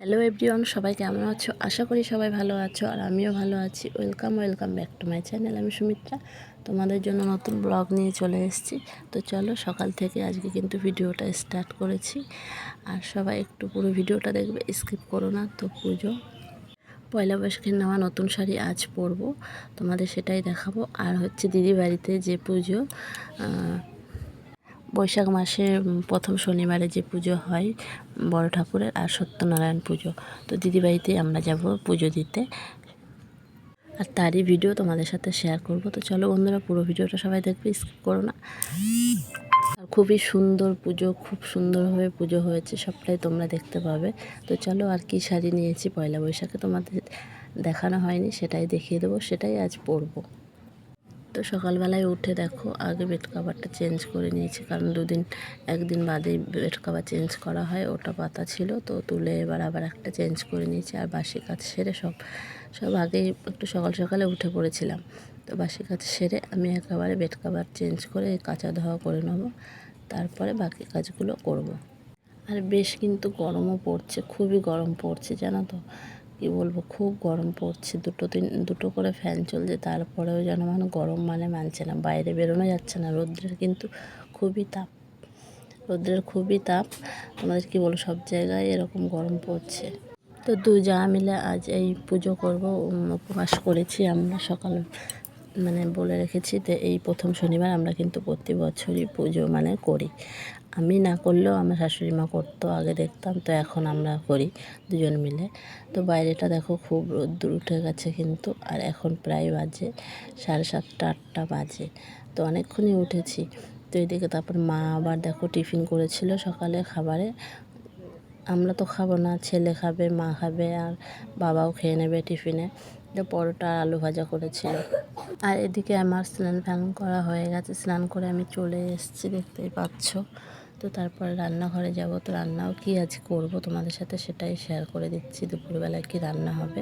Hello everyone, সবাই কেমন আছো? আশা করি সবাই ভালো আছো আর আমিও ভালো আছি। Welcome back to my channel. আমি সুমিত্রা, তোমাদের জন্য নতুন ব্লগ নিয়ে চলে এসেছি। তো চলো, সকাল থেকে আজকে কিন্তু ভিডিওটা স্টার্ট করেছি আর সবাই একটু পুরো ভিডিওটা দেখবে, স্কিপ করো না। তো পুজো, পয়লা বৈশাখের নেওয়া নতুন শাড়ি আজ পরবো, তোমাদের সেটাই দেখাবো। আর হচ্ছে দিদি বাড়িতে যে পুজো, বৈশাখ মাসে প্রথম শনিবারে যে পুজো হয় বড় ঠাকুরের, আর সত্যনারায়ণ পুজো। তো দিদিবাড়িতে আমরা যাব পুজো দিতে, আর তারই ভিডিও তোমাদের সাথে শেয়ার করব। তো চলো বন্ধুরা, পুরো ভিডিওটা সবাই দেখবে, স্কিপ করো না। আর খুবই সুন্দর পুজো, খুব সুন্দরভাবে পুজো হয়েছে, সবটাই তোমরা দেখতে পাবে। তো চলো, আর কি শাড়ি নিয়েছি পয়লা বৈশাখে তোমাদের দেখানো হয়নি, সেটাই দেখিয়ে দেবো, সেটাই আজ পরবো। তো সকালবেলায় উঠে দেখো, আগে বেড কাভারটা চেঞ্জ করে নিয়েছি, কারণ একদিন বাদেই বেড কাভার চেঞ্জ করা হয়। ওটা পাতা ছিল, তো তুলে এবার আবার একটা চেঞ্জ করে নিয়েছি। আর বাসি কাজ সেরে সব আগেই একটু সকাল সকালে উঠে পড়েছিলাম। তো বাসি কাজ সেরে আমি একেবারে বেড কাভার চেঞ্জ করে কাচা ধোয়া করে নেব, তারপরে বাকি কাজগুলো করব। আর বেশ কিন্তু গরমও পড়ছে, খুবই গরম পড়ছে, জানো তো। কী বলবো, খুব গরম পড়ছে। দুটো করে ফ্যান চলছে, তারপরেও যেন গরম মানছে না, বাইরে বেরোনো যাচ্ছে না। রৌদ্রের খুবই তাপ। তোমাদের কি বলবো, সব জায়গায় এরকম গরম পড়ছে। তো যা মিলে আজ এই পুজো করব, উপবাস করেছি আমরা। বলে রেখেছি, তো এই প্রথম শনিবার আমরা কিন্তু প্রতি বছরই পুজো করি। আমি না করলেও আমার শাশুড়ি মা করতো, আগে দেখতাম, তো এখন আমরা করি দুজন মিলে। তো বাইরেটা দেখো, খুব রোদ্দুর উঠে গেছে কিন্তু, আর এখন প্রায় বাজে 7:30 8টা বাজে। তো অনেকক্ষণই উঠেছি। তো এদিকে তারপর মা আবার দেখো টিফিন করেছিল সকালে খাবারে। আমরা তো খাবো না, ছেলে খাবে, মা খাবে, আর বাবাও খেয়ে নেবে টিফিনে। তো পরোটা আর আলু ভাজা করেছিল। আর এদিকে আমার স্নান করা হয়ে গেছে, স্নান করে আমি চলে এসেছি, দেখতেই পাচ্ছ। তো তারপর রান্নাঘরে যাব। তো রান্নাও কি আজ করব তোমাদের সাথে সেটাই শেয়ার করে দিচ্ছি, দুপুরবেলায় কি রান্না হবে।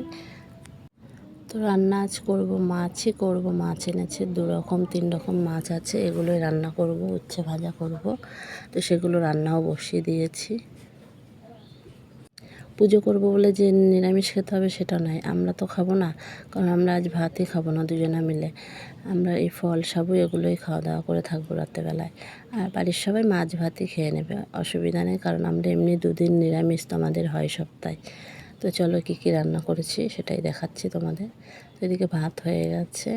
তো রান্না আজ করব, মাছই করব। মাছ এনেছে 3 রকম মাছ আছে, এগুলোই রান্না করব, উচ্ছে ভাজা করব। তো সেগুলো রান্নাও বসিয়ে দিয়েছি। পুজো করব বলে যে নিরামিষ খেতে হবে সেটা নয়, আমরা তো খাবো না, কারণ আমরা আজ ভাতই খাবো না দুজনা মিলে। আমরা এই ফল সাবু এগুলোই খাওয়া দাওয়া করে থাকবো রাত্রেবেলায়। আর বাড়ির সবাই মাছ ভাতই খেয়ে নেবে, অসুবিধা নেই, কারণ আমরা এমনি 2 দিন নিরামিষ তো আমাদের হয় সপ্তাহে। তো চলো, কী কী রান্না করেছি সেটাই দেখাচ্ছি তোমাদের। তো এদিকে ভাত হয়ে গেছে,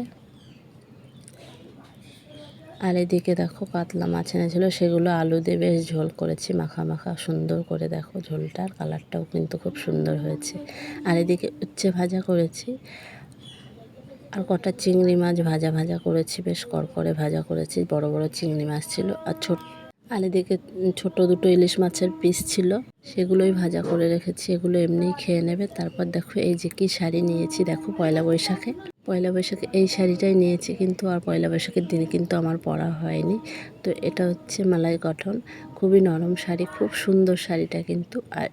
আর এদিকে দেখো কাতলা মাছ এনেছিল, সেগুলো আলু দিয়ে বেশ ঝোল করেছি, মাখা মাখা সুন্দর করে। দেখো ঝোলটার কালারটাও কিন্তু খুব সুন্দর হয়েছে। আর এদিকে উচ্ছে ভাজা করেছি, আর কটা চিংড়ি মাছ ভাজা করেছি, বেশ করকরে ভাজা করেছি। বড় বড় চিংড়ি মাছ ছিল, আর এদিকে ছোট 2 ইলিশ মাছের পিস ছিল, সেগুলোই ভাজা করে রেখেছি। এগুলো এমনিই খেয়ে নেবে। তারপর দেখো এই যে কি শাড়ি নিয়েছি, দেখো পয়লা বৈশাখে এই শাড়িটাই নিয়েছি, কিন্তু আর পয়লা বৈশাখের দিনে কিন্তু আমার পরা হয়নি। তো এটা হচ্ছে মালাই কটন, খুবই নরম শাড়ি, খুব সুন্দর শাড়িটা কিন্তু। আর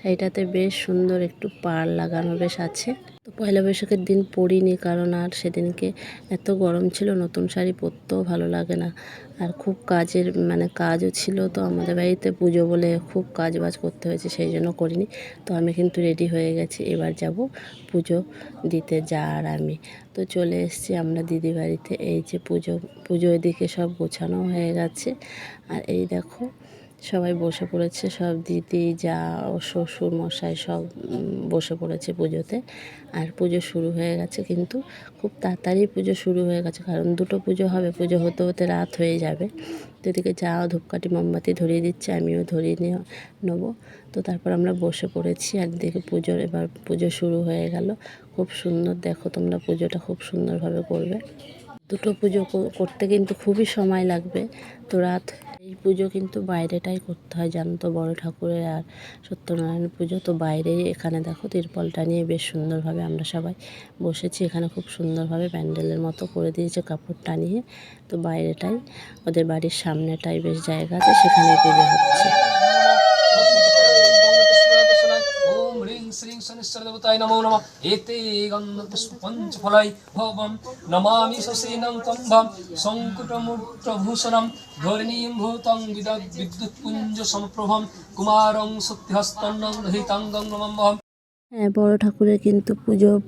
শাড়িটাতে বেশ সুন্দর একটু পাড় লাগানো বেশ আছে। তো পয়লা বৈশাখের দিন পরিনি, কারণ আর সেদিনকে এত গরম ছিল, নতুন শাড়ি পরতেও ভালো লাগে না। আর খুব কাজও ছিল, তো আমাদের বাড়িতে পুজো বলে খুব কাজ বাজ করতে হয়েছে, সেই জন্য করিনি। তো আমি কিন্তু রেডি হয়ে গেছি, এবার যাব পুজো দিতে, আর আমি তো চলে এসেছি আমরা দিদি বাড়িতে। এই যে পুজো এদিকে সব গোছানো হয়ে গেছে। আর এই দেখো সবাই বসে পড়েছে, সব দিদি, যা ও শ্বশুর মশাই সব বসে পড়েছে পুজোতে। আর পুজো শুরু হয়ে গেছে, কিন্তু খুব তাড়াতাড়ি পুজো শুরু হয়ে গেছে, কারণ 2টো পুজো হবে, পুজো হতে হতে রাত হয়ে যাবে। তো এদিকে যা ধূপকাঠি মোমবাতি ধরিয়ে দিচ্ছে, আমিও ধরিয়ে নেবো। তো তারপর আমরা বসে পড়েছি, আর দেখে এবার পুজো শুরু হয়ে গেল। খুব সুন্দর, দেখো তোমরা পুজোটা খুব সুন্দরভাবে করবে। 2টো পুজো করতে কিন্তু খুবই সময় লাগবে। তো এই পুজো কিন্তু বাইরেটাই করতে হয়, জানো তো, বড় ঠাকুরের আর সত্যনারায়ণ পুজো তো বাইরেই। এখানে দেখো তিরপলটা নিয়ে বেশ সুন্দরভাবে আমরা সবাই বসেছি, এখানে খুব সুন্দরভাবে প্যান্ডেলের মতো করে দিয়েছে কাপড় টানিয়ে। তো বাইরেটাই, ওদের বাড়ির সামনেটাই বেশ জায়গা আছে, সেখানে পুজো হচ্ছে। ঈশ্বরদেবতায় নমো নমঃ এতে গন্ধপুষ্পঞ্চফলাই ভবম নমামি সসেনং কম্ভম সংকুটমূর্তভূষণম ধরণীং ভূতং বিদ্যুৎপুঞ্জ সমপ্রভম কুমারং শক্তিহস্তন্নং দহিতাঙ্গং নমঃ। হ্যাঁ, বড় ঠাকুরের কিন্তু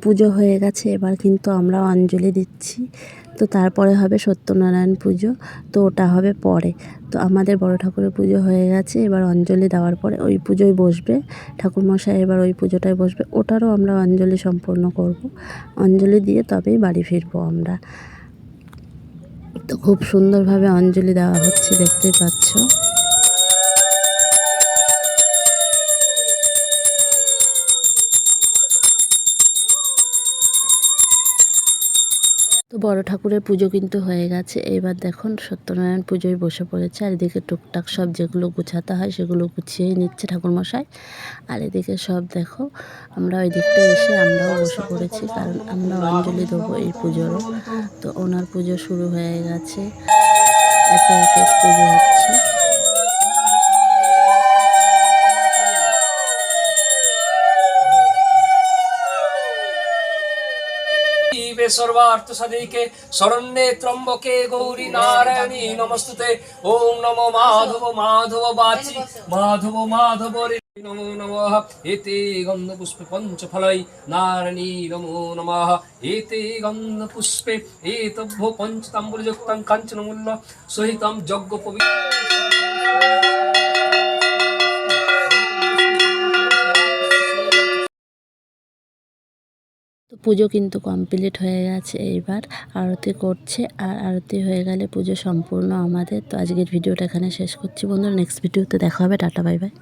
পুজো হয়ে গেছে। এবার কিন্তু আমরা অঞ্জলি দিচ্ছি। তো তারপরে হবে সত্যনারায়ণ পুজো, তো ওটা হবে পরে। তো আমাদের বড় ঠাকুরের পুজো হয়ে গেছে, এবার অঞ্জলি দেওয়ার পরে ওই পুজোয় বসবে ঠাকুরমশাই, এবার ওই পুজোটায় বসবে, ওটারও আমরা অঞ্জলি সম্পূর্ণ করব। অঞ্জলি দিয়ে তবেই বাড়ি ফিরবো আমরা। তো খুব সুন্দরভাবে অঞ্জলি দেওয়া হচ্ছে, দেখতেই পাচ্ছ। তো বড় ঠাকুরের পুজো কিন্তু হয়ে গেছে। এবার দেখুন সত্যনারায়ণ পুজোয় বসে পড়েছে। আর এদিকে টুকটাক সব যেগুলো গুছাতে হয় সেগুলো গুছিয়েই নিচ্ছে ঠাকুরমশাই। আর এদিকে সব দেখো, আমরা ওই দিকটা এসে আমরাও বসে পড়েছি, কারণ আমরা অঞ্জলি দেবো এই পুজোরও। তো ওনার পুজো শুরু হয়ে গেছে, একে একে পুজো হচ্ছে। सर्वार्थ साधिके शरण्ये त्र्यंबके गौरी नारायणी नमस्तुते। ओम नमो माधव माधव वाची माधव माधव रे नमो नमः। एते गंधपुष्पे पंचफलै नारायणी नमो नमः। एते गंधपुष्पे एतभ्यो पंचताम्बूलयुक्तं काञ्चनमूल्य सहितं यज्ञोपवीतं। তো পুজো কিন্তু কমপ্লিট হয়ে গেছে। এইবার আরতি করছে, আর আরতি হয়ে গেলে পুজো সম্পূর্ণ আমাদের। তো আজকের ভিডিওটা এখানে শেষ করছি বন্ধুরা। নেক্সট ভিডিওতে দেখা হবে। Tata, bye bye.